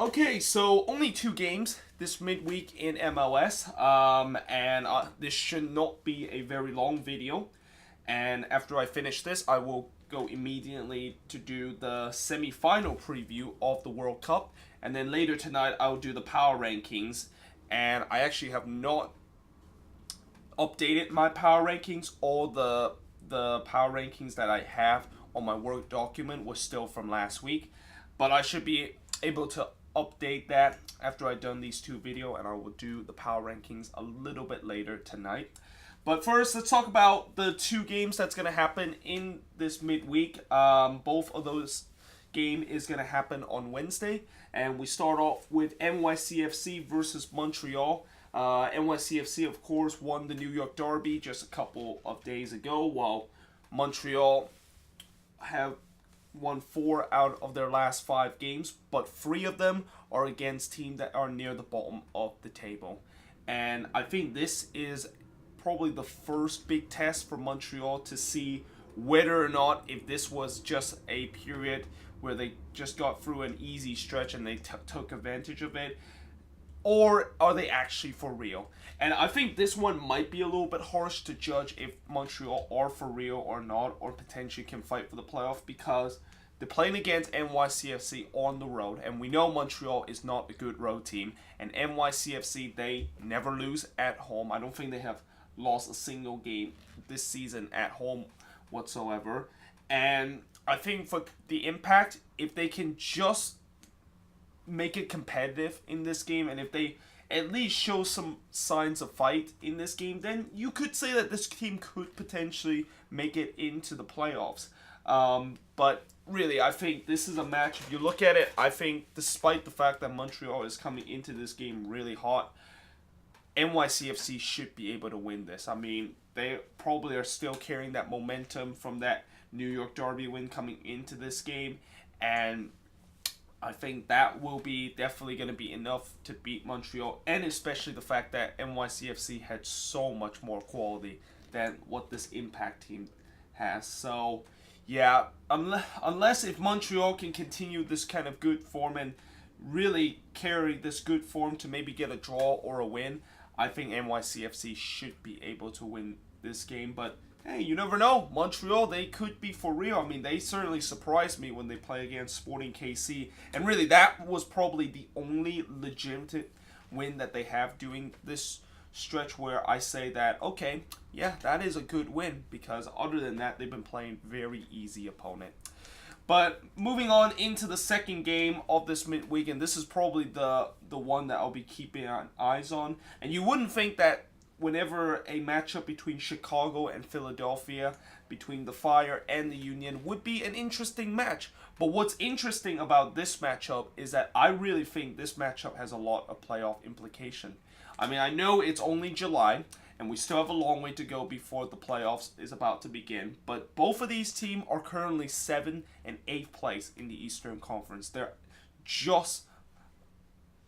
Okay, so only two games this midweek in MLS, and this should not be a very long video. And after I finish this, I will go immediately to do the semi-final preview of the World Cup, and then later tonight I'll do the power rankings. And I actually have not updated my power rankings. All the power rankings that I have on my work document was still from last week, but I should be able to update that after I've done these two videos, and I will do the power rankings a little bit later tonight. But first, let's talk about the two games that's going to happen in this midweek. Both of those game is going to happen on Wednesday, and we start off with NYCFC versus Montreal. NYCFC, of course, won the New York Derby just a couple of days ago, while Montreal have won 4 out of their last 5 games, but 3 of them are against teams that are near the bottom of the table. And I think this is probably the first big test for Montreal to see whether or not, if this was just a period where they just got through an easy stretch and they took advantage of it, or are they actually for real? And I think this one might be a little bit harsh to judge if Montreal are for real or not, or potentially can fight for the playoff, because they're playing against NYCFC on the road, and we know Montreal is not a good road team, and NYCFC, they never lose at home. I don't think they have lost a single game this season at home whatsoever. And I think for the Impact, if they can just make it competitive in this game, and if they at least show some signs of fight in this game, then you could say that this team could potentially make it into the playoffs. But really, I think this is a match, if you look at it, I think despite the fact that Montreal is coming into this game really hot, NYCFC should be able to win this. I mean, they probably are still carrying that momentum from that New York Derby win coming into this game, and I think that will be definitely going to be enough to beat Montreal, and especially the fact that NYCFC had so much more quality than what this Impact team has. So, yeah, unless if Montreal can continue this kind of good form and really carry this good form to maybe get a draw or a win, I think NYCFC should be able to win this game. But hey, you never know. Montreal, they could be for real. I mean, they certainly surprised me when they play against Sporting KC. And really, that was probably the only legitimate win that they have doing this stretch where I say that, okay, yeah, that is a good win. Because other than that, they've been playing very easy opponent. But moving on into the second game of this midweek, and this is probably the one that I'll be keeping eyes on. And you wouldn't think that whenever a matchup between Chicago and Philadelphia, between the Fire and the Union, would be an interesting match. But what's interesting about this matchup is that I really think this matchup has a lot of playoff implication. I mean, I know it's only July, and we still have a long way to go before the playoffs is about to begin, but both of these teams are currently 7th and 8th place in the Eastern Conference. They're just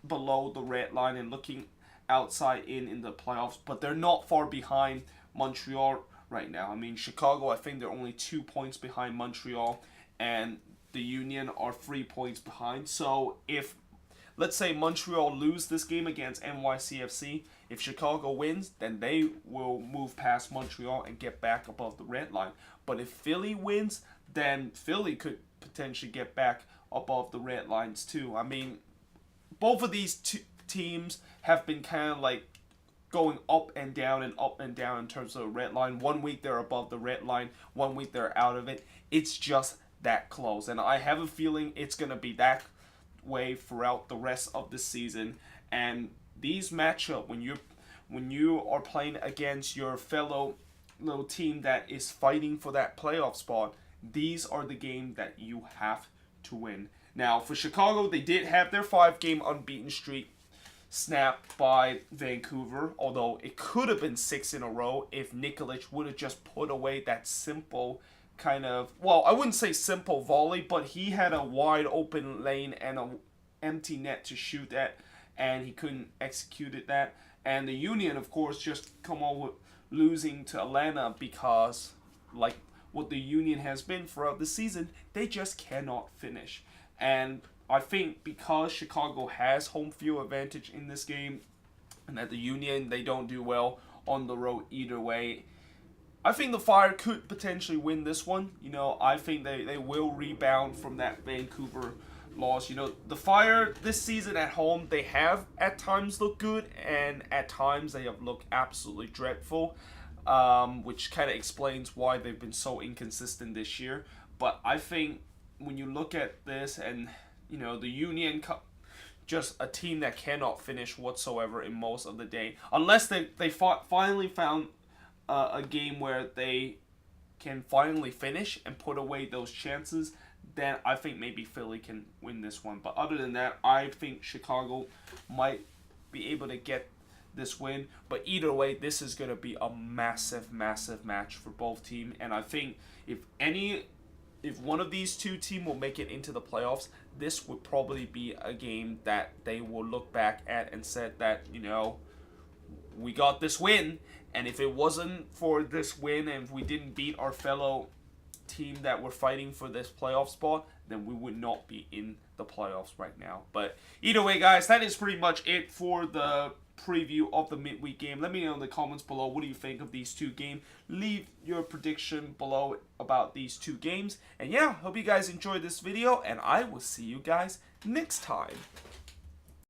below the red line and looking outside in the playoffs, but they're not far behind Montreal right now. I mean, Chicago, I think they're only 2 points behind Montreal, and the Union are 3 points behind. So if, let's say, Montreal lose this game against NYCFC, if Chicago wins, then they will move past Montreal and get back above the red line. But if Philly wins, then Philly could potentially get back above the red lines too. I mean, both of these two teams have been kind of like going up and down in terms of the red line. 1 week they're above the red line, 1 week they're out of it. It's just that close, and I have a feeling it's going to be that way throughout the rest of the season. And these matchup, when you are playing against your fellow little team that is fighting for that playoff spot, these are the games that you have to win. Now, for Chicago, they did have their 5-game unbeaten streak snapped by Vancouver, although it could have been 6 in a row if Nikolic would have just put away that simple kind of, well, I wouldn't say simple volley, but he had a wide open lane and an empty net to shoot at, and he couldn't execute it that. And the Union, of course, just come on with losing to Atlanta because, like what the Union has been throughout the season, they just cannot finish. And I think because Chicago has home field advantage in this game, and that the Union, they don't do well on the road either way, I think the Fire could potentially win this one. I think they will rebound from that Vancouver loss. The Fire this season at home, they have at times looked good, and at times they have looked absolutely dreadful, which kind of explains why they've been so inconsistent this year. But I think when you look at this, and the Union, just a team that cannot finish whatsoever in most of the day, unless they finally found a game where they can finally finish and put away those chances, then I think maybe Philly can win this one. But other than that, I think Chicago might be able to get this win. But either way, this is going to be a massive, massive match for both teams. And I think if one of these two teams will make it into the playoffs, this would probably be a game that they will look back at and said that, we got this win. And if it wasn't for this win, and if we didn't beat our fellow team that were fighting for this playoff spot, then we would not be in the playoffs right now. But either way, guys, that is pretty much it for the preview of the midweek game. Let me know in the comments below, what do you think of these two games? Leave your prediction below about these two games. And yeah, hope you guys enjoyed this video, and I will see you guys next time.